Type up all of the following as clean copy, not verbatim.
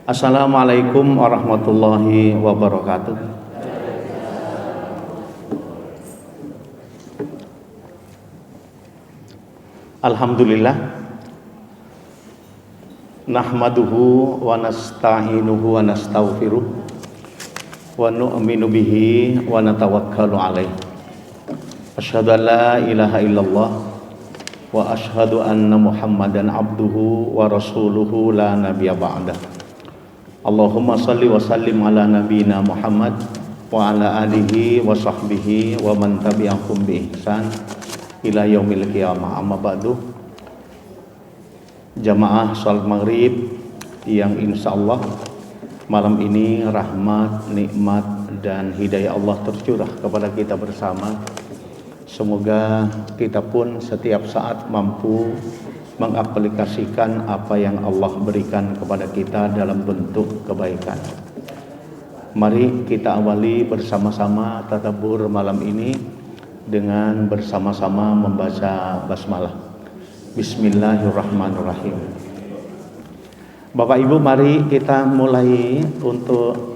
Assalamualaikum warahmatullahi wabarakatuh. Alhamdulillah, nahmaduhu wa nasta'inuhu wa nastaghfiruh wa nu'minu bihi wa natawakkalu alaih. Asyhadu an la ilaha illallah wa asyhadu anna Muhammadan abduhu wa rasuluhu la nabiyya ba'dah. Allahumma salli wa sallim ala nabiyyina Muhammad wa ala alihi wa sahbihi wa man tabi'ahum bi ihsan ila yaumil qiyamah. Amma ba'du. Jamaah salat maghrib yang insyaallah malam ini rahmat, nikmat dan hidayah Allah tercurah kepada kita bersama. Semoga kita pun setiap saat mampu mengaplikasikan apa yang Allah berikan kepada kita dalam bentuk kebaikan. Mari kita awali bersama-sama tadabbur malam ini dengan bersama-sama membaca basmalah. Bismillahirrahmanirrahim. Bapak Ibu, mari kita mulai untuk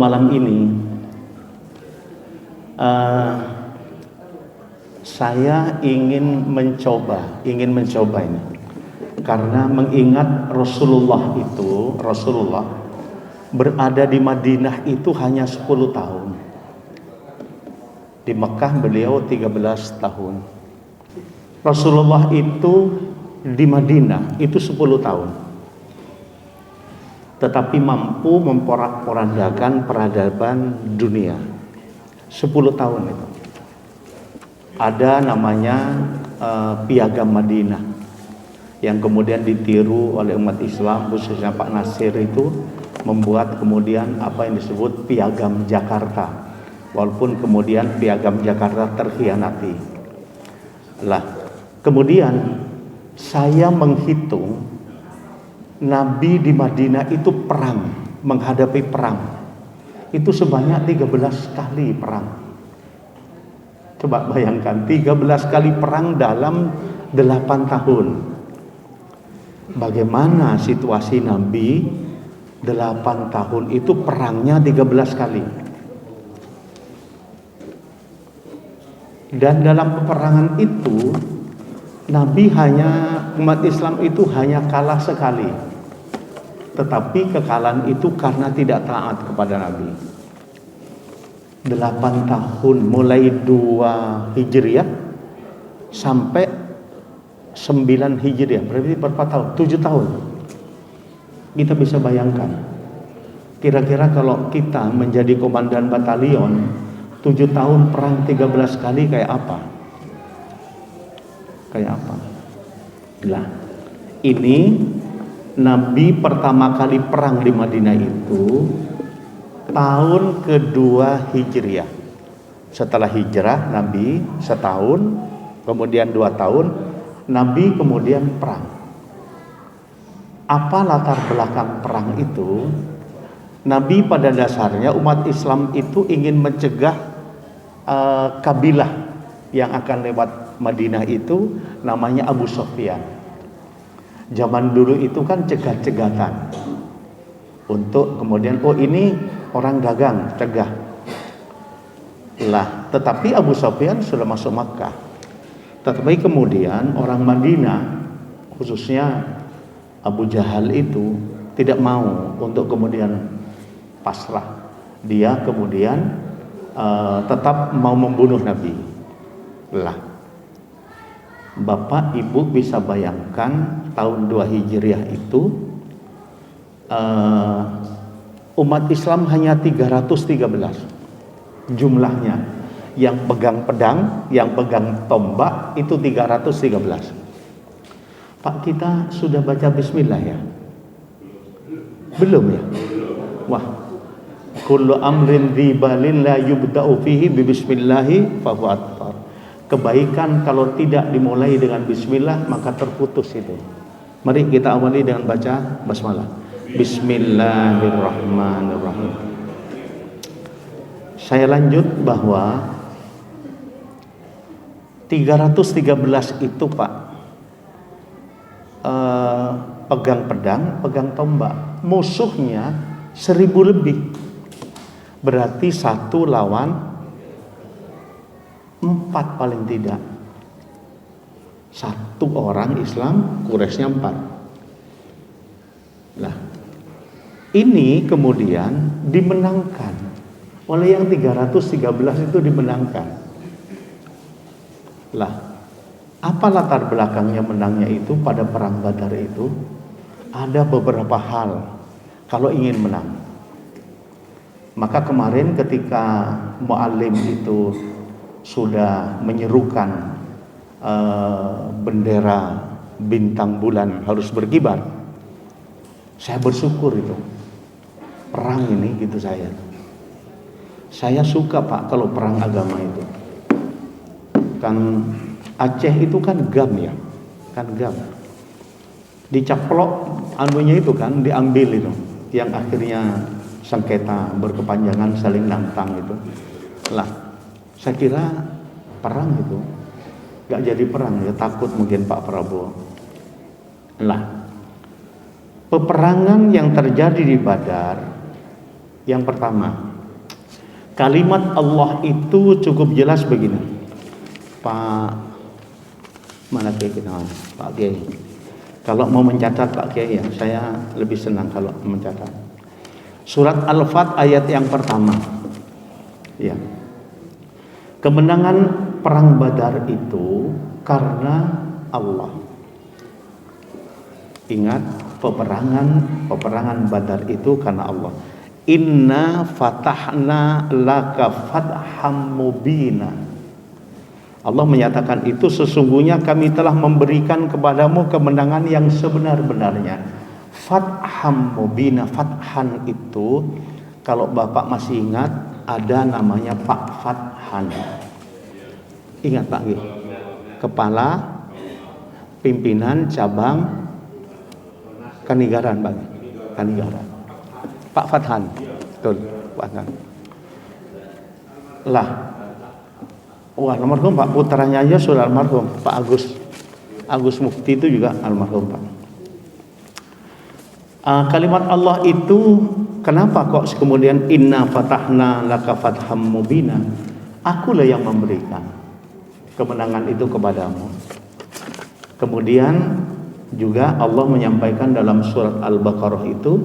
malam ini. Saya ingin mencoba ini karena mengingat Rasulullah berada di Madinah itu hanya 10 tahun. Di Mekah beliau 13 tahun. Rasulullah itu di Madinah itu 10 tahun. Tetapi mampu memporak-porandakan peradaban dunia. 10 tahun itu. Ada namanya Piagam Madinah yang kemudian ditiru oleh umat Islam, khususnya Pak Nasir itu membuat kemudian apa yang disebut Piagam Jakarta, walaupun kemudian Piagam Jakarta terkhianati. Lah, kemudian saya menghitung Nabi di Madinah itu perang, menghadapi perang itu sebanyak 13 kali perang. Coba bayangkan 13 kali perang dalam 8 tahun. Bagaimana situasi Nabi 8 tahun itu perangnya 13 kali. Dan dalam peperangan itu umat Islam itu hanya kalah sekali. Tetapi kekalahan itu karena tidak taat kepada Nabi. 8 tahun mulai 2 Hijriah sampai 9 Hijriah, berarti berapa tahun? 7 tahun. Kita bisa bayangkan, kira-kira kalau kita menjadi komandan batalion 7 tahun perang 13 kali kayak apa? Lah, ini Nabi pertama kali perang di Madinah itu tahun kedua Hijriah. Setelah hijrah Nabi setahun, kemudian 2 tahun Nabi kemudian perang. Apa latar belakang perang itu? Nabi pada dasarnya umat Islam itu ingin mencegah kabilah yang akan lewat Madinah itu namanya Abu Sufyan. Zaman dulu itu kan cegat-cegatan untuk kemudian ini orang dagang, cegah. Lah, tetapi Abu Sufyan sudah masuk Makkah. Tetapi kemudian orang Madinah, khususnya Abu Jahal itu tidak mau untuk kemudian pasrah. Dia kemudian tetap mau membunuh Nabi. Lah, Bapak Ibu bisa bayangkan tahun 2 Hijriah itu umat Islam hanya 313 jumlahnya. Yang pegang pedang, yang pegang tombak itu 313. Pak, kita sudah baca bismillah ya? Belum ya? Wah, kullu amrin dzibalin la yubda'u fihi bi bismillahi fa huwa attar. Kebaikan kalau tidak dimulai dengan bismillah maka terputus itu. Mari kita awali dengan baca basmalah. Bismillahirrahmanirrahim. Saya lanjut bahwa 313 itu Pak pegang pedang, pegang tombak. Musuhnya 1000 lebih. Berarti 1 lawan 4 paling tidak. 1 orang Islam, Quraisynya 4. Lah, ini kemudian dimenangkan oleh yang 313 itu dimenangkan. Lah, apa latar belakangnya menangnya itu pada perang Badar itu? Ada beberapa hal kalau ingin menang. Maka kemarin ketika muallim itu sudah menyerukan bendera bintang bulan harus berkibar, saya bersyukur itu. Perang ini gitu saya suka Pak kalau perang agama itu. Kan Aceh itu kan gam ya, kan gam. Dicaplok anunya itu kan diambil itu, yang akhirnya sengketa berkepanjangan saling nantang itu. Lah, saya kira perang itu gak jadi perang ya, takut mungkin Pak Prabowo. Lah, peperangan yang terjadi di Badar, yang pertama, kalimat Allah itu cukup jelas begini. Pak mana Kiai kita? Pak Kiai. Kalau mau mencatat Pak Kiai ya, saya lebih senang kalau mencatat. Surat Al-Fat ayat yang pertama. Ya. Kemenangan perang Badar itu karena Allah. Ingat, peperangan Badar itu karena Allah. Inna fatahna laka fatham mubina. Allah menyatakan itu, sesungguhnya kami telah memberikan kepadamu kemenangan yang sebenar-benarnya. Fatham mubina, fathan itu kalau Bapak masih ingat ada namanya Pak Fathan. Ingat Pak G? Kepala pimpinan cabang Kanigaran Bang. Kanigaran. Pak Fathan. Betul, Pak Fathan. Lah, wah, almarhum Pak putranya aja sudah almarhum, Pak Agus Mufti itu juga almarhum Pak. Kalimat Allah itu kenapa kok kemudian inna fatahna laka fatham mubina? Akulah yang memberikan kemenangan itu kepadamu. Kemudian juga Allah menyampaikan dalam surat Al-Baqarah itu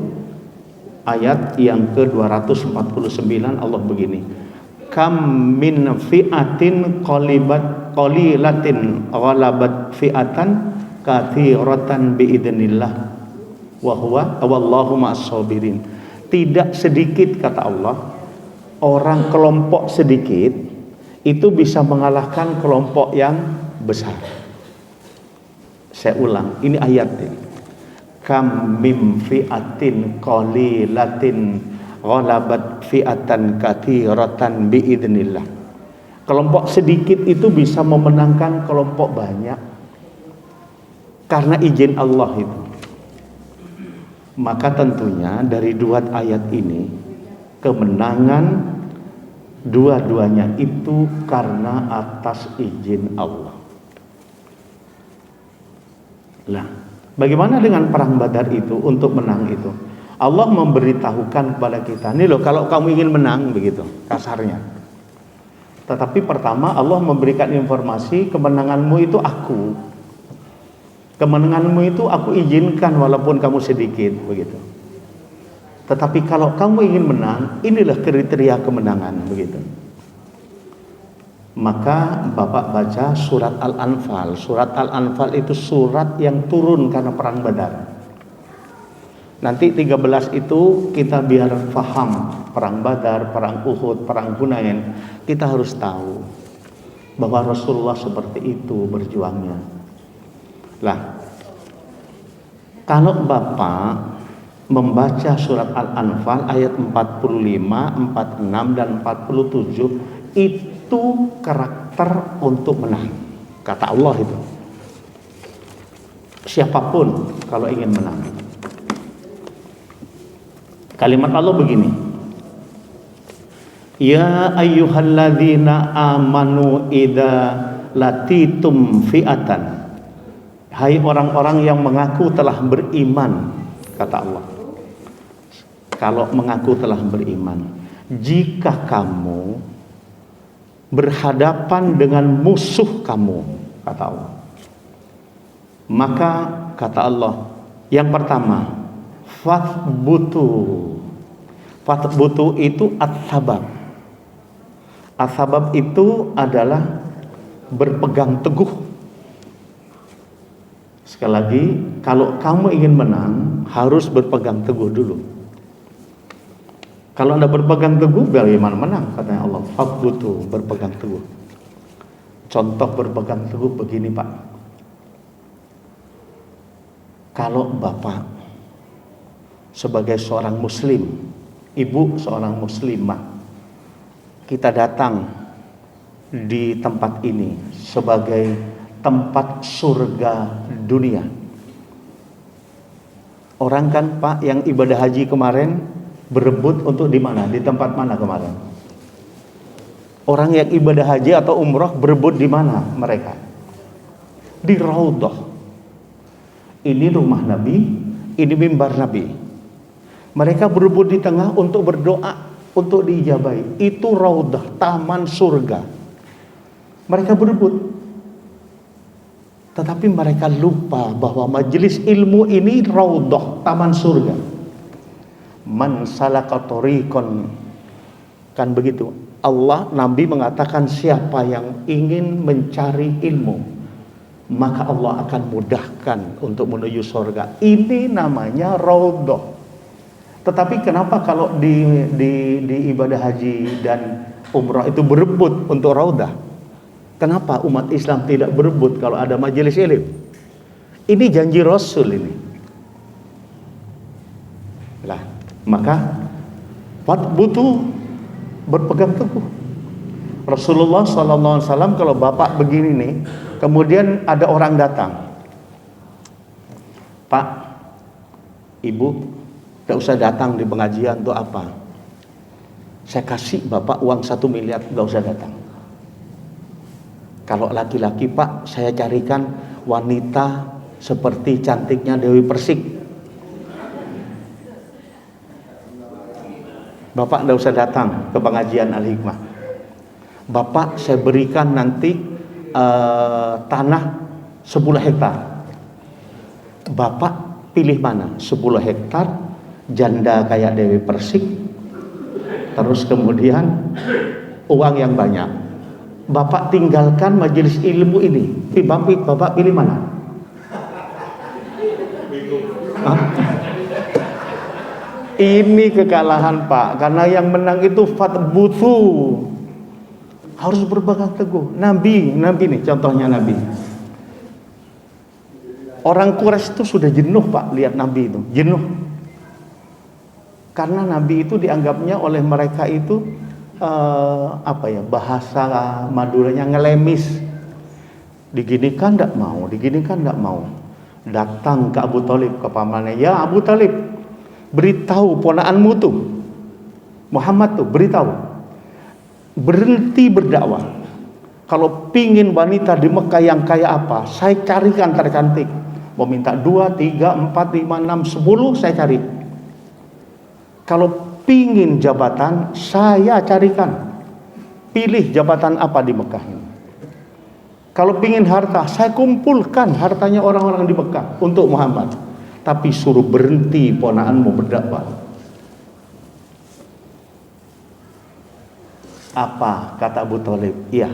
ayat yang ke-249 Allah begini. Kam min fi'atin qalilatin ghalabat fi'atan katsiratan biidznillah wa huwa wallahu ma'as-sabirin. Tidak sedikit kata Allah, orang kelompok sedikit itu bisa mengalahkan kelompok yang besar. Saya ulang, ini ayatnya. Kam min fi'atin qalilatin ghalabat fi'atan katsiratan biidznillah. Kelompok sedikit itu bisa memenangkan kelompok banyak karena izin Allah itu. Maka tentunya dari 2 ayat ini kemenangan dua-duanya itu karena atas izin Allah. Nah, bagaimana dengan perang Badar itu untuk menang itu? Allah memberitahukan kepada kita, nih loh kalau kamu ingin menang begitu kasarnya. Tetapi pertama Allah memberikan informasi kemenanganmu itu aku. Kemenanganmu itu aku izinkan walaupun kamu sedikit begitu. Tetapi kalau kamu ingin menang, inilah kriteria kemenangan begitu. Maka Bapak baca surat Al-Anfal. Surat Al-Anfal itu surat yang turun karena perang Badar. Nanti 13 itu kita biar faham perang Badar, perang Uhud, perang Hunain, kita harus tahu bahwa Rasulullah seperti itu berjuangnya. Lah, kalau Bapak membaca surat Al-Anfal ayat 45, 46 dan 47 itu karakter untuk menang. Kata Allah itu. Siapapun kalau ingin menang. Kalimat Allah begini. Ya ayyuhalladzina amanu idza latitum fi'atan. hai orang-orang yang mengaku telah beriman, kata Allah. Kalau mengaku telah beriman, jika kamu berhadapan dengan musuh kamu, kata Allah, maka kata Allah, yang pertama, fathbutu. Fathbutu itu as-sabab. As-sabab itu adalah berpegang teguh. Sekali lagi, kalau kamu ingin menang, harus berpegang teguh dulu. Kalau Anda berpegang teguh, bagaimana menang? Katanya Allah, fathbutu, berpegang teguh. Contoh berpegang teguh begini, Pak. Kalau Bapak sebagai seorang muslim, ibu seorang muslimah, kita datang di tempat ini sebagai tempat surga dunia. Orang kan, Pak, yang ibadah haji kemarin berebut untuk di mana? Di tempat mana kemarin? Orang yang ibadah haji atau umroh berebut di mana mereka? Di Raudhah. Ini rumah Nabi, ini mimbar Nabi. Mereka berebut di tengah untuk berdoa, untuk diijabahi. Itu Raudhah, taman surga. Mereka berebut. Tetapi mereka lupa bahwa majelis ilmu ini Raudhah, taman surga. Man salaka tariqan, kan begitu. Allah, Nabi mengatakan siapa yang ingin mencari ilmu, maka Allah akan mudahkan untuk menuju surga. Ini namanya Raudhah. Tetapi kenapa kalau di ibadah haji dan umrah itu berebut untuk Raudhah? Kenapa umat Islam tidak berebut kalau ada majelis ilmu? Ini janji Rasul ini. Lah, maka butuh berpegang teguh. Rasulullah SAW kalau Bapak begini nih, kemudian ada orang datang, Pak, Ibu, tidak usah datang di pengajian untuk apa? Saya kasih Bapak uang 1 miliar, tidak usah datang. Kalau laki-laki, Pak, saya carikan wanita seperti cantiknya Dewi Persik. Bapak tidak usah datang ke pengajian Al-Hikmah. Bapak saya berikan nanti tanah 10 hektar. Bapak pilih mana? 10 hektar, janda kayak Dewi Persik, terus kemudian uang yang banyak. Bapak tinggalkan majelis ilmu ini. Bapak pilih mana? Ini kekalahan, Pak, karena yang menang itu fathbutu, harus berpegang teguh. Nabi nih contohnya Nabi. Orang Quraisy itu sudah jenuh, Pak, lihat Nabi itu jenuh, karena Nabi itu dianggapnya oleh mereka itu bahasa Maduranya ngelemis. Diginikan tidak mau, diginikan tidak mau. Datang ke Abu Thalib, ke pamannya, ya Abu Thalib, beritahu ponakanmu tuh Muhammad tuh, beritahu berhenti berdakwah. Kalau pingin wanita di Mekah yang kayak apa, saya carikan tercantik. Mau minta 2, 3, 4, 5, 6, 10 saya cari. Kalau pingin jabatan, saya carikan. Pilih jabatan apa di Mekah ini. Kalau pingin harta, saya kumpulkan hartanya orang-orang di Mekah untuk Muhammad. Tapi suruh berhenti ponakanmu berdakwah. Apa kata Abu Thalib? Iya.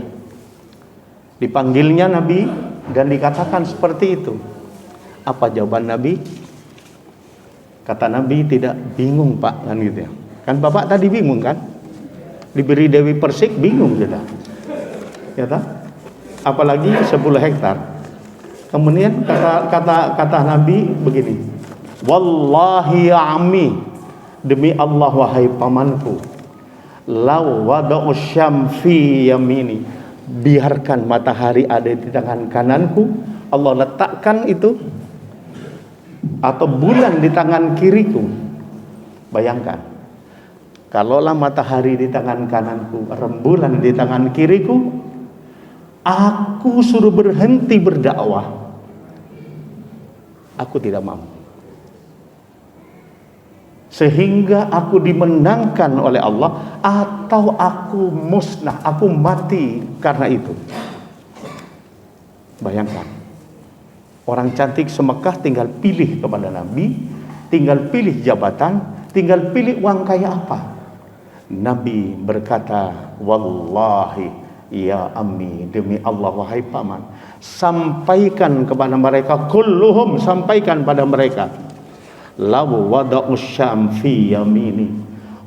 Dipanggilnya Nabi dan dikatakan seperti itu. Apa jawaban Nabi? Kata Nabi, tidak bingung, Pak, kan gitu ya. Kan Bapak tadi bingung kan? Diberi Dewi Persik bingung kita. Ya tak? Apalagi 10 hektar. Kemudian kata Nabi begini. Wallahi ya ammi, demi Allah wahai pamanku, law wada'u syam fi yamini, biarkan matahari ada di tangan kananku, Allah letakkan itu, atau bulan di tangan kiriku. Bayangkan, kalaulah matahari di tangan kananku, rembulan di tangan kiriku, aku suruh berhenti berdakwah, Aku tidak mampu. Sehingga aku dimenangkan oleh Allah, atau aku musnah, aku mati karena itu. Bayangkan, orang cantik semekah tinggal pilih kepada Nabi, tinggal pilih jabatan, tinggal pilih uang kaya apa. Nabi berkata, wallahi ya ammi, demi Allah wahai paman, sampaikan kepada mereka, kulluhum, sampaikan pada mereka, law wada'u syam fi yamini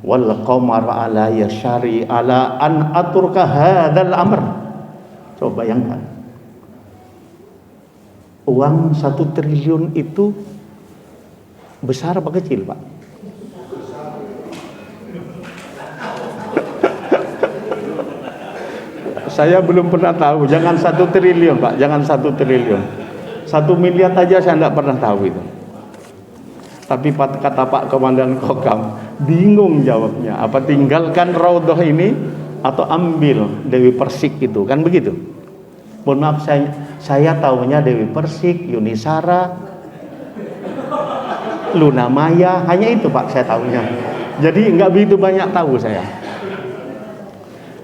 wal qamar ala yashari ala an aturka hadzal amr. Coba bayangkan, uang 1 triliun itu besar apa kecil, Pak? Saya belum pernah tahu. Jangan 1 triliun, Pak. Jangan 1 triliun. 1 miliar aja saya tidak pernah tahu itu. Tapi kata Pak Komandan Kokam, bingung jawabnya. Apa tinggalkan Raudhah ini atau ambil Dewi Persik itu, kan begitu? Mohon maaf, saya tahunya Dewi Persik, Yuni Shara, Luna Maya, hanya itu Pak saya tahunya. Jadi nggak begitu banyak tahu saya.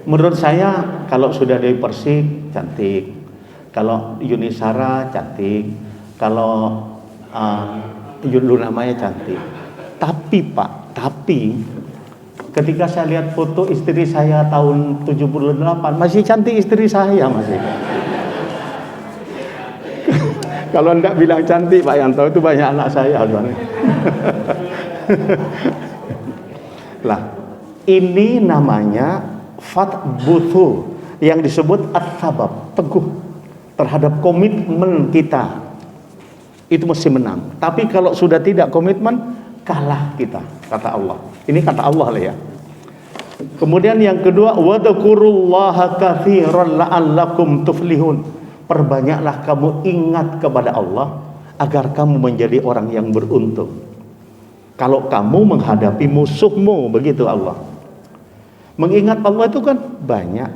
Menurut saya kalau sudah Dewi Persik cantik, kalau Yuni Shara cantik, kalau Luna Maya cantik. Tapi Pak, ketika saya lihat foto istri saya tahun 78, masih cantik istri saya masih. Kalau enggak bilang cantik Pak Yanto, itu banyak anak saya. Lah, ini namanya fatbuthu, yang disebut at-sabab, teguh terhadap komitmen kita. Itu mesti menang. Tapi kalau sudah tidak komitmen, kalah kita, kata Allah. Ini kata Allah lah ya. Kemudian yang kedua, wadhkurullaha katsiran la'allakum tuflihun. Perbanyaklah kamu ingat kepada Allah agar kamu menjadi orang yang beruntung. Kalau kamu menghadapi musuhmu, begitu Allah. Mengingat Allah itu kan banyak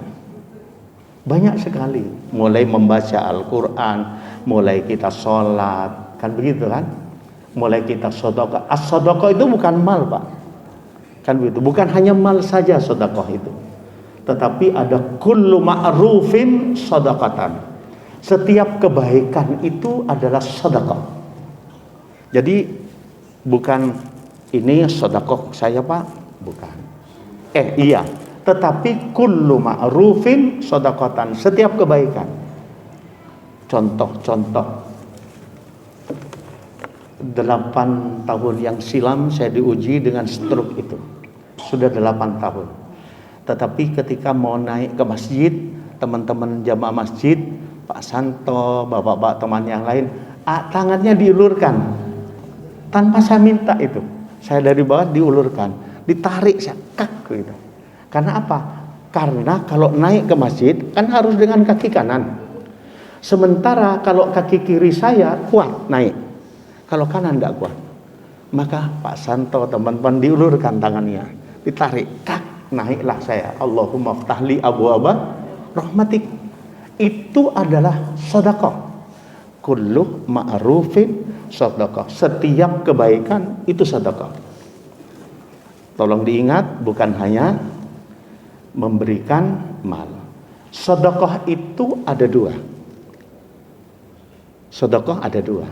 sekali. Mulai membaca Al-Quran, mulai kita sholat, kan begitu kan? Mulai kita sedekah. As-sedekah itu bukan mal Pak, kan begitu. Bukan hanya mal saja sedekah itu, tetapi ada kullu ma'rufin sedekatan. Setiap kebaikan itu adalah sedekah. Jadi bukan ini sedekah saya Pak, bukan. Iya, tetapi kullu ma'rufin sedekatan, setiap kebaikan. Contoh 8 tahun yang silam saya diuji dengan stroke itu. Sudah 8 tahun. Tetapi ketika mau naik ke masjid, teman-teman jamaah masjid, Pak Santo, bapak-bapak teman yang lain, tangannya diulurkan tanpa saya minta itu. Saya dari bawah diulurkan, ditarik saya kak gitu. Karena apa? Karena kalau naik ke masjid kan harus dengan kaki kanan. Sementara kalau kaki kiri saya kuat naik, kalau kanan tidak kuat. Maka Pak Santo, teman-teman, diulurkan tangannya, ditarik kak, naiklah saya. Allahumma ftahli abwaaba rahmatik. Itu adalah sedekah. Kullu ma'rufin sedekah. Setiap kebaikan itu sedekah. Tolong diingat, bukan hanya memberikan mal. Sedekah itu ada 2. Sedekah ada 2.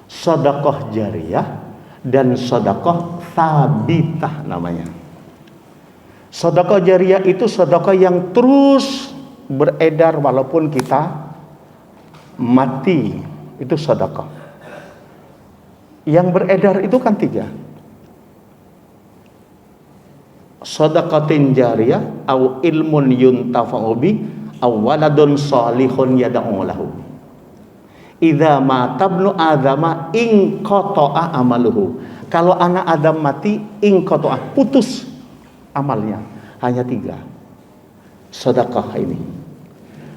Sedekah jariyah dan sedekah thabitah namanya. Sedekah jariyah itu sedekah yang terus beredar walaupun kita mati, itu sedekah. Yang beredar itu kan 3. Sedekatin jariyah, au ilmun yuntafa'u bi, au waladun salihun yad'u lahu. Idza mata ibnu adama in qata'a amaluhu. Kalau anak Adam mati, in qata'a, putus amalnya. Hanya 3. Sedekah ini.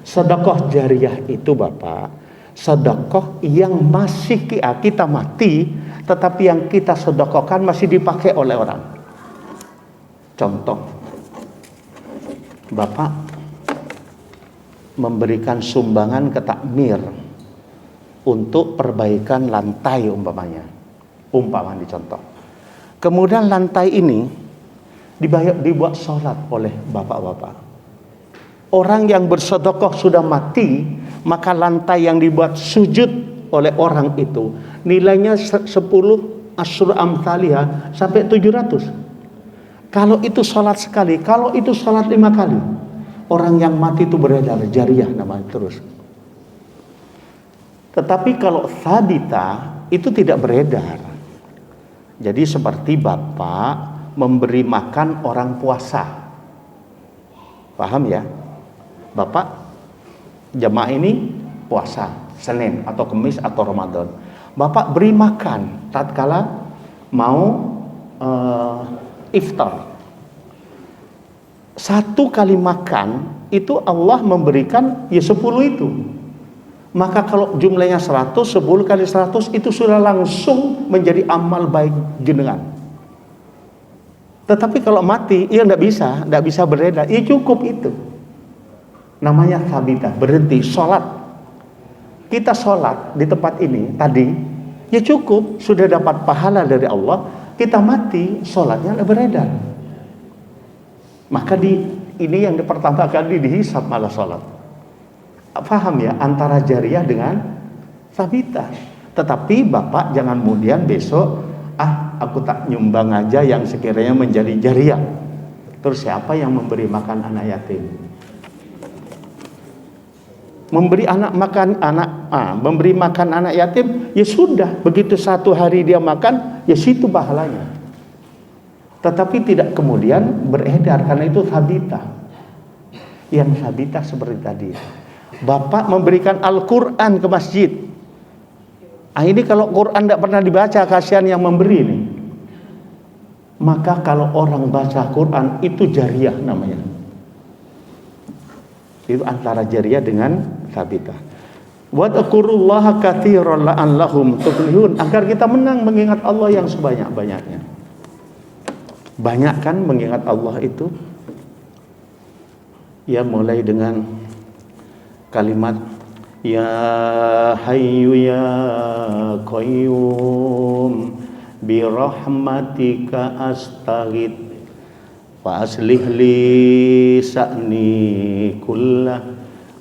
Sedekah jariyah itu Bapak, sedekah yang masih kita mati, tetapi yang kita sedekahkan masih dipakai oleh orang. Contoh, Bapak memberikan sumbangan ke takmir untuk perbaikan lantai umpamanya. Umpama dicontoh. Kemudian lantai ini dibuat sholat oleh bapak-bapak. Orang yang bersedekah sudah mati, maka lantai yang dibuat sujud oleh orang itu nilainya 10 asyur amthaliha sampai 700. Kalau itu sholat sekali, kalau itu sholat 5 kali, orang yang mati itu beredar jariah namanya terus. Tetapi kalau sabita itu tidak beredar. Jadi seperti bapak memberi makan orang puasa, paham ya? Bapak jamaah ini puasa Senin atau Kamis atau Ramadan, bapak beri makan tatkala mau iftar. Satu kali makan itu Allah memberikan ya 10 itu. Maka kalau jumlahnya 100, 10 kali 100 itu sudah langsung menjadi amal baik jenengan. Tetapi kalau mati, ya tidak bisa beredar. Ya cukup itu. Namanya sabita, berhenti, sholat. Kita sholat di tempat ini tadi, ya cukup, sudah dapat pahala dari Allah. Kita mati, sholatnya beredar. Maka ini yang pertama kali dihisab malah sholat. Paham ya, antara jariah dengan sabita. Tetapi bapak jangan kemudian besok, aku tak nyumbang aja yang sekiranya menjadi jariah. Terus siapa yang memberi makan anak yatim? Memberi makan anak yatim, ya sudah, begitu satu hari dia makan, ya situ pahalanya. Tetapi tidak kemudian beredar, karena itu sabita. Yang sabita seperti tadi, bapak memberikan Al-Quran ke masjid. Ini kalau Quran tidak pernah dibaca, kasihan yang memberi ini. Maka kalau orang baca Quran itu jariah namanya. Itu antara jariah dengan sabita. Wa dzkurullaha katsiran la'allahum tuflihun, agar kita menang mengingat Allah yang sebanyak-banyaknya. Banyak kan mengingat Allah itu? Ya mulai dengan kalimat ya hayyu ya qayyum bi rahmatika astaghith fa aslih li sa'ni kullah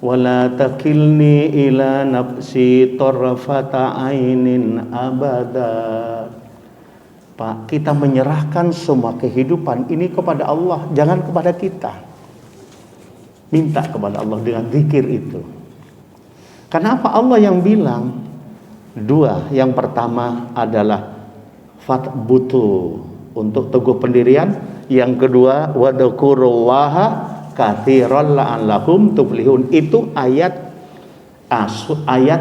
wa la takilni ila nafsi tarfata ainin abada. Pak, kita menyerahkan semua kehidupan ini kepada Allah, jangan kepada kita. Minta kepada Allah dengan zikir itu. Kenapa Allah yang bilang? Dua, yang pertama adalah fatbutu, untuk teguh pendirian. Yang kedua wadzukurullaha katsiran la'allahum tuflihun. Itu ayat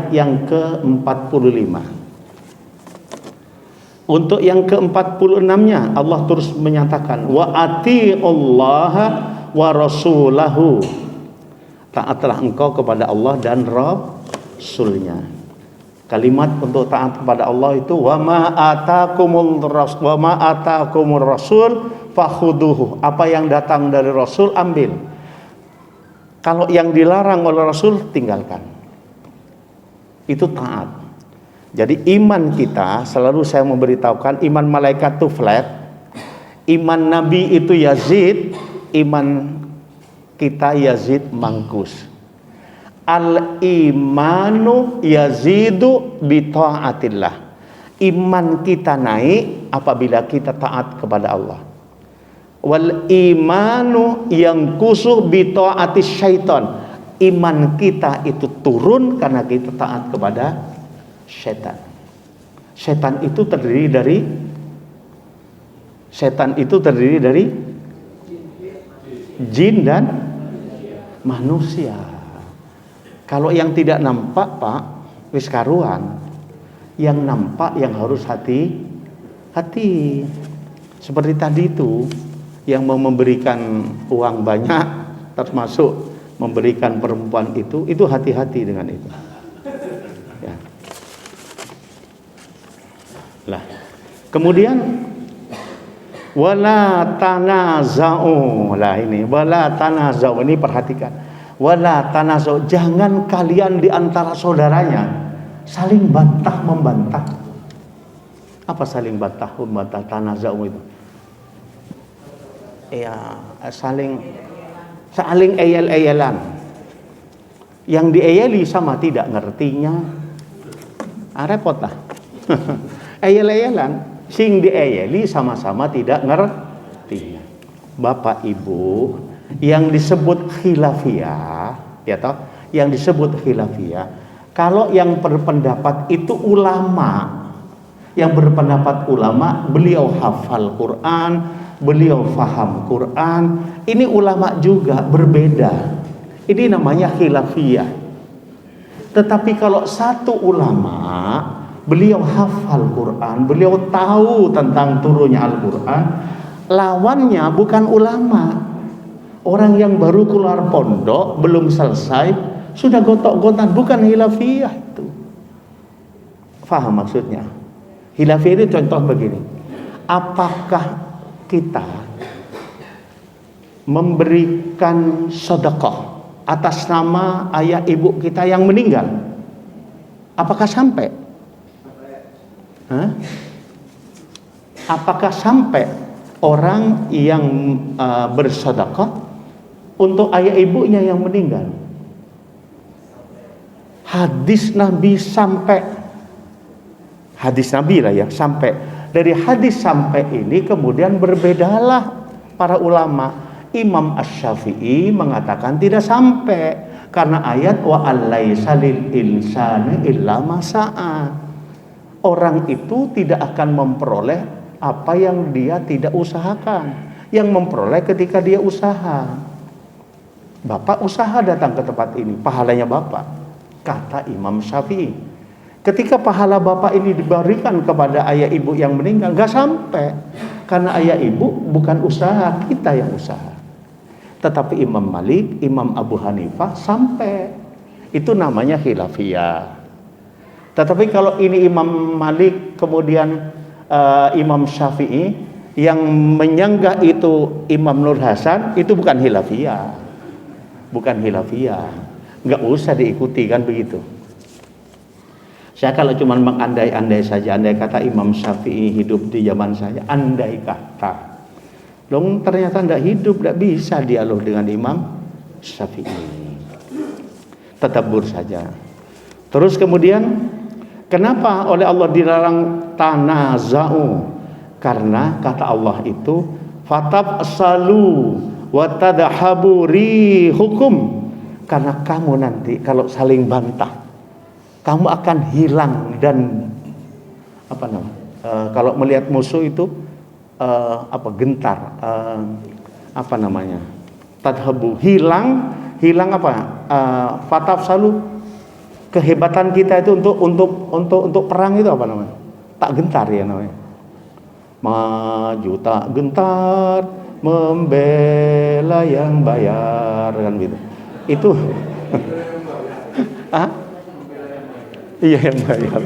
yang ke-45. Untuk yang ke-46-nya Allah terus menyatakan wa atiullaha wa rasulahu, taatlah engkau kepada Allah dan Rasulnya. Kalimat untuk taat kepada Allah itu wa ma atakumur rasul fakhuduhu, apa yang datang dari Rasul ambil, kalau yang dilarang oleh Rasul tinggalkan. Itu taat. Jadi iman kita, selalu saya memberitahukan, iman malaikat itu flat, iman Nabi itu yazid, iman kita yazid mangkus. Al-imanu yazidu bi ta'atillah. Iman kita naik apabila kita taat kepada Allah. Wal imanu yanqusu bi ta'atis syaitan. Iman kita itu turun karena kita taat kepada syaitan. Syaitan itu terdiri dari jin dan manusia. Kalau yang tidak nampak, Pak, wis karuan. Yang nampak yang harus hati-hati. Seperti tadi itu, yang mau memberikan uang banyak, termasuk memberikan perempuan itu hati-hati dengan itu. Ya. Lah, kemudian wala tanaza'u. Lah ini wala tanaza'u, ini perhatikan. Wala tanaza'u, jangan kalian di antara saudaranya saling bantah membantah. Apa saling bantah membantah? Tanaza'u itu. Ya, saling eyel-eyelan. Yang dieyeli sama tidak ngertinya, repot lah. Eyel-eyelan, sing dieyeli sama-sama tidak ngertinya. Bapak Ibu, yang disebut khilafiyah, ya toh, yang disebut khilafiyah, kalau yang berpendapat itu ulama, yang berpendapat ulama, beliau hafal Quran, beliau faham Quran, ini ulama juga berbeda. Ini namanya khilafiyah. Tetapi kalau satu ulama, beliau hafal Quran, beliau tahu tentang turunnya Al-Quran, lawannya bukan ulama. Orang yang baru keluar pondok, belum selesai, sudah gotok-gotan, bukan khilafiyah itu. Faham maksudnya? Khilafiyah itu contoh begini. Apakah kita memberikan sedekah atas nama ayah ibu kita yang meninggal? Apakah sampai? Apakah sampai orang yang bersedekah untuk ayah ibunya yang meninggal? Hadis Nabi sampai, hadis Nabi lah ya, sampai. Dari hadis sampai ini kemudian berbedalah para ulama. Imam Asy-Syafi'i mengatakan tidak sampai karena ayat wa allaisa lil insani illa ma sa'a. Orang itu tidak akan memperoleh apa yang dia tidak usahakan. Yang memperoleh ketika dia usaha. Bapak usaha datang ke tempat ini, pahalanya Bapak, kata Imam Syafi'i. Ketika pahala Bapak ini diberikan kepada ayah ibu yang meninggal, gak sampai. Karena ayah ibu bukan usaha, kita yang usaha. Tetapi Imam Malik, Imam Abu Hanifah sampai. Itu namanya khilafiyah. Tetapi kalau ini Imam Malik, kemudian Imam Syafi'i, yang menyanggah itu Imam Nur Hasan, itu bukan khilafiyah. Bukan khilafiyah. Nggak usah diikuti kan begitu. Saya kalau cuma mengandai-andai saja, andai kata Imam Syafi'i hidup di zaman saya, andai kata. Dong ternyata tidak hidup, tidak bisa dialog dengan Imam Syafi'i. Tadabbur saja. Terus kemudian, kenapa oleh Allah dilarang tanaza'u? Karena kata Allah itu, fatabsalu wa tadhabu rihukum. Karena kamu nanti kalau saling bantah, kamu akan hilang dan kalau melihat musuh itu gentar, tadhabu, hilang apa? Fatafsalu, kehebatan kita itu untuk perang itu apa namanya? Tak gentar ya namanya. Maju tak gentar membela yang bayar kan gitu. Itu iya yang bayar.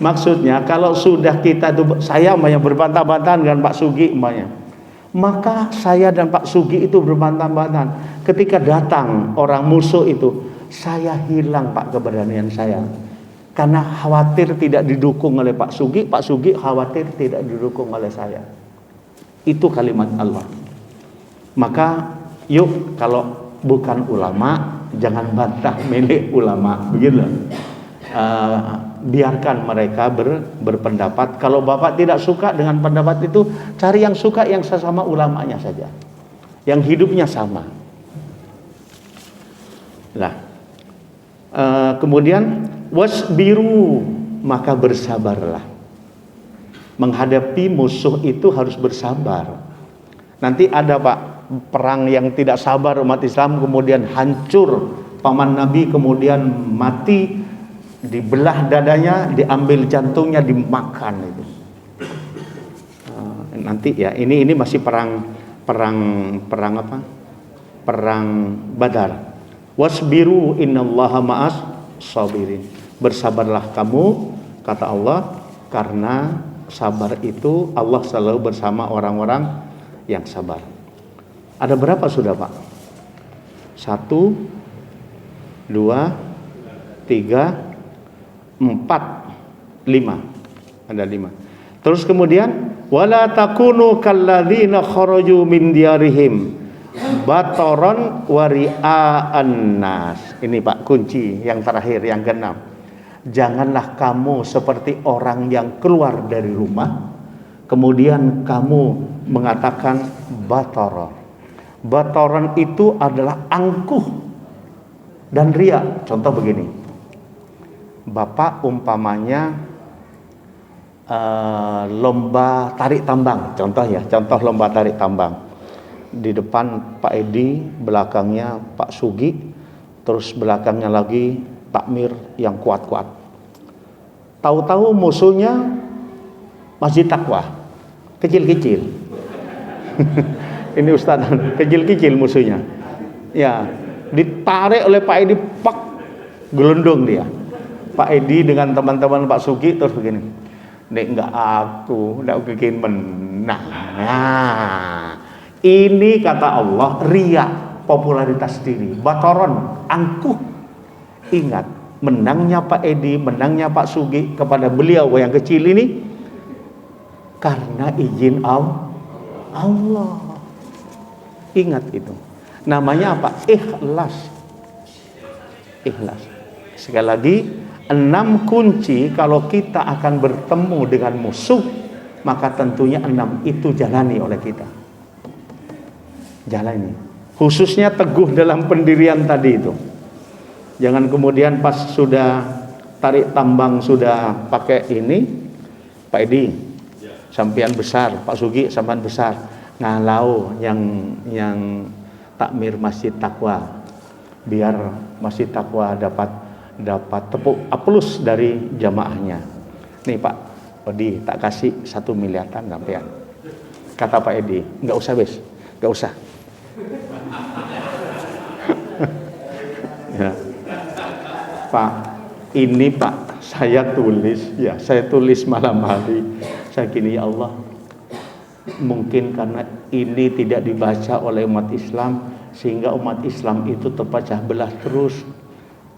Maksudnya kalau sudah kita itu, saya yang berbantah-bantahan dengan Pak Sugi umpamanya, maka saya dan Pak Sugi itu berbantah-bantahan. Ketika datang orang musuh itu, saya hilang Pak keberanian saya, karena khawatir tidak didukung oleh Pak Sugi khawatir tidak didukung oleh saya. Itu kalimat Allah. Maka yuk, kalau bukan ulama jangan bantah milik ulama, begitu. Biarkan mereka berpendapat. Kalau Bapak tidak suka dengan pendapat itu, cari yang suka yang sesama ulamanya saja, yang hidupnya sama. Nah, kemudian wasbiru, maka bersabarlah. Menghadapi musuh itu harus bersabar. Nanti ada Pak perang yang tidak sabar umat Islam, kemudian hancur, paman Nabi kemudian mati, dibelah dadanya, diambil jantungnya, dimakan itu. Nanti ya, ini masih perang apa? Perang Badar. Wasbiru innallaha ma'as sabirin. Bersabarlah kamu, kata Allah, karena sabar itu Allah selalu bersama orang-orang yang sabar. Ada berapa sudah Pak? 1, 2, 3, lima. Ada 5. Terus kemudian wala takunu kalladzina kharaju min diyarihim bataron wari'an nas. Ini Pak kunci yang terakhir, yang keenam. Janganlah kamu seperti orang yang keluar dari rumah kemudian kamu mengatakan bataron. Bataron itu adalah angkuh dan ria. Contoh begini, Bapak umpamanya lomba tarik tambang, contoh lomba tarik tambang. Di depan Pak Edi, belakangnya Pak Sugi, terus belakangnya lagi takmir yang kuat-kuat. Tahu-tahu musuhnya Masjid Taqwa, kecil-kecil. Ini Ustaz, kecil-kecil musuhnya. Ya, ditarik oleh Pak Edi, pak, gelondong dia. Pak Edi dengan teman-teman Pak Sugi terus begini, nek enggak aku bikin menang. Nah, ini kata Allah ria, popularitas diri, batoron, angkuh. Ingat, menangnya Pak Edi, menangnya Pak Sugi kepada beliau yang kecil ini karena izin Allah. Ingat itu. Namanya apa? Ikhlas. Ikhlas. Sekali lagi, 6 kunci kalau kita akan bertemu dengan musuh, maka tentunya 6 itu jalani oleh kita. Jalani. Khususnya teguh dalam pendirian tadi itu. Jangan kemudian pas sudah tarik tambang sudah pakai ini, Pak Edi, sampean besar, Pak Sugi sampean besar, ngalau yang takmir Masjid Taqwa, biar Masjid Taqwa dapat tepuk aplaus dari jamaahnya. Nih Pak Edi, tak kasih 1 miliaran sampean. Kata Pak Edi, nggak usah bes, nggak usah. Ya. Pak, ini Pak saya tulis malam hari. Saya gini, ya Allah, mungkin karena ini tidak dibaca oleh umat Islam sehingga umat Islam itu terpecah belah terus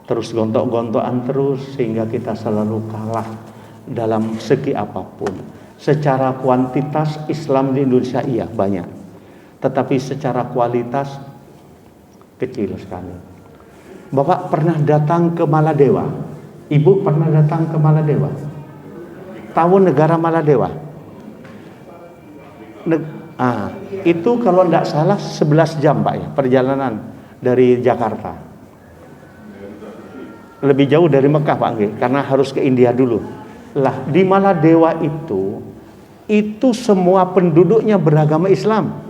gontok-gontokan terus, sehingga kita selalu kalah dalam segi apapun. Secara kuantitas Islam di Indonesia iya banyak, tetapi secara kualitas kecil sekali. Bapak pernah datang ke Maladewa? Ibu pernah datang ke Maladewa? Tahu negara Maladewa? Itu kalau tidak salah 11 jam Pak ya, perjalanan dari Jakarta. Lebih jauh dari Mekah Pak, karena harus ke India dulu. Lah di Maladewa itu semua penduduknya beragama Islam.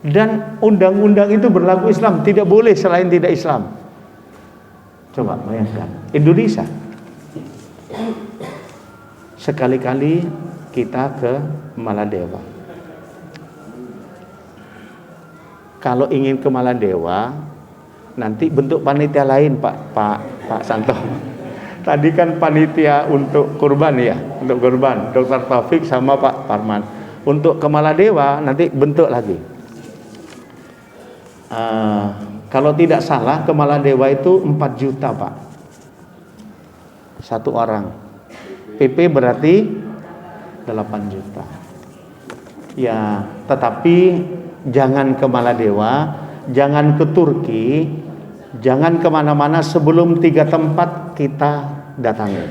Dan undang-undang itu berlaku Islam, tidak boleh selain tidak Islam. Coba bayangkan, Indonesia. Sekali-kali kita ke Maladewa. Kalau ingin ke Maladewa, nanti bentuk panitia lain Pak Santo. Tadi kan panitia untuk kurban ya, untuk kurban Dr. Taufik sama Pak Parman. Untuk ke Maladewa nanti bentuk lagi. Kalau tidak salah ke Maladewa itu 4 juta Pak, 1 orang. PP berarti 8 juta. Ya, tetapi jangan ke Maladewa, jangan ke Turki, jangan kemana-mana sebelum 3 tempat kita datangi.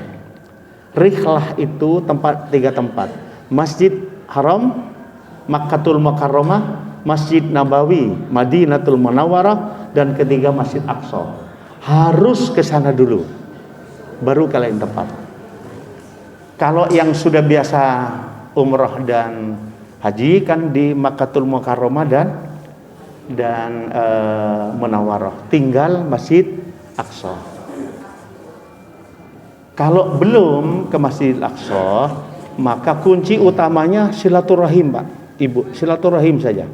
Rihlah itu 3 tempat: Masjid Haram, Makkatul Mukarramah, Masjid Nabawi, Madinatul Munawwarah, dan ketiga Masjid Aqsa. Harus ke sana dulu, baru kalian tepat. Kalau yang sudah biasa umrah dan haji kan di Makkatul Mukarramah dan Munawwarah, tinggal Masjid Aqsa. Kalau belum ke Masjid Aqsa, maka kunci utamanya silaturahim Pak, Ibu, silaturahim saja.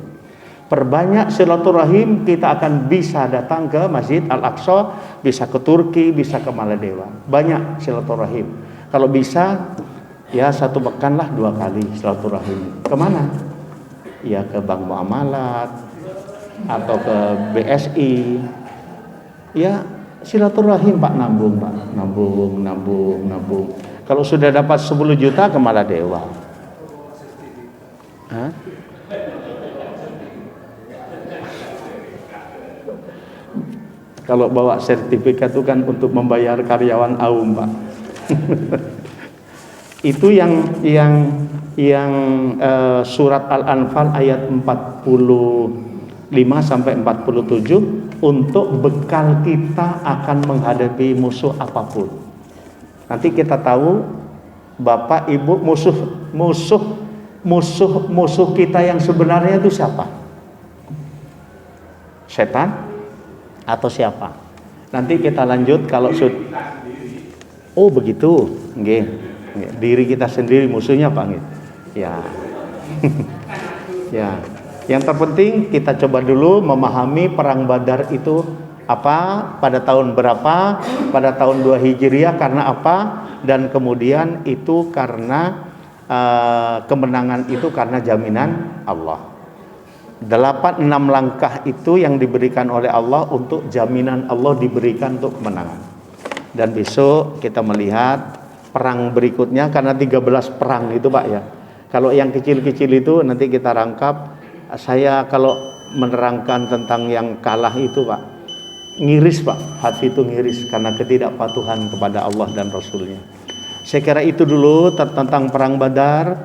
Perbanyak silaturahim, kita akan bisa datang ke Masjid Al-Aqsa, bisa ke Turki, bisa ke Maladewa. Banyak silaturahim. Kalau bisa, ya 1 pekan lah 2 kali silaturahim. Kemana? Ya ke Bank Muamalat atau ke BSI. Ya Silaturahim Pak, nabung Pak, nabung. Kalau sudah dapat 10 juta ke Maladewa. Hah? Kalau bawa sertifikat itu kan untuk membayar karyawan AUM Pak. Itu yang surat Al-Anfal ayat 45 sampai 47 untuk bekal kita akan menghadapi musuh apapun. Nanti kita tahu Bapak Ibu musuh kita yang sebenarnya itu siapa? Setan atau siapa? Nanti kita lanjut kalau oh begitu, nggih. Diri kita sendiri musuhnya Pak nggih. Ya. Ya. Yang terpenting kita coba dulu memahami perang Badar itu apa, pada tahun berapa, pada tahun 2 Hijriah karena apa, dan kemudian itu karena kemenangan itu karena jaminan Allah. 6 langkah itu yang diberikan oleh Allah untuk jaminan Allah diberikan untuk kemenangan. Dan besok kita melihat perang berikutnya karena 13 perang itu Pak ya. Kalau yang kecil-kecil itu nanti kita rangkap. Saya kalau menerangkan tentang yang kalah itu Pak, ngiris Pak, hati itu ngiris karena ketidakpatuhan kepada Allah dan Rasulnya. Saya kira itu dulu tentang perang Badar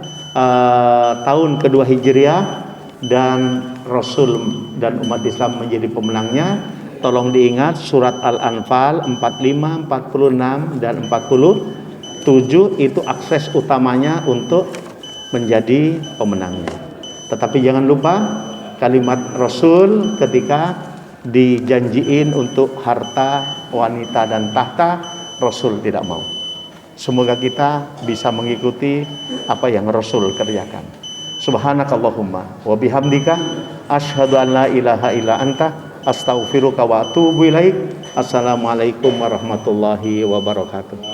tahun kedua Hijriah, dan Rasul dan umat Islam menjadi pemenangnya. Tolong diingat surat Al-Anfal 45, 46 dan 47 itu akses utamanya untuk menjadi pemenangnya. Tetapi jangan lupa kalimat Rasul ketika dijanjiin untuk harta, wanita dan tahta, Rasul tidak mau. Semoga kita bisa mengikuti apa yang Rasul kerjakan. Subhanakallahumma wa bihamdika asyhadu an la ilaha illa anta astaghfiruka wa atubu ilaik. Assalamualaikum warahmatullahi wabarakatuh.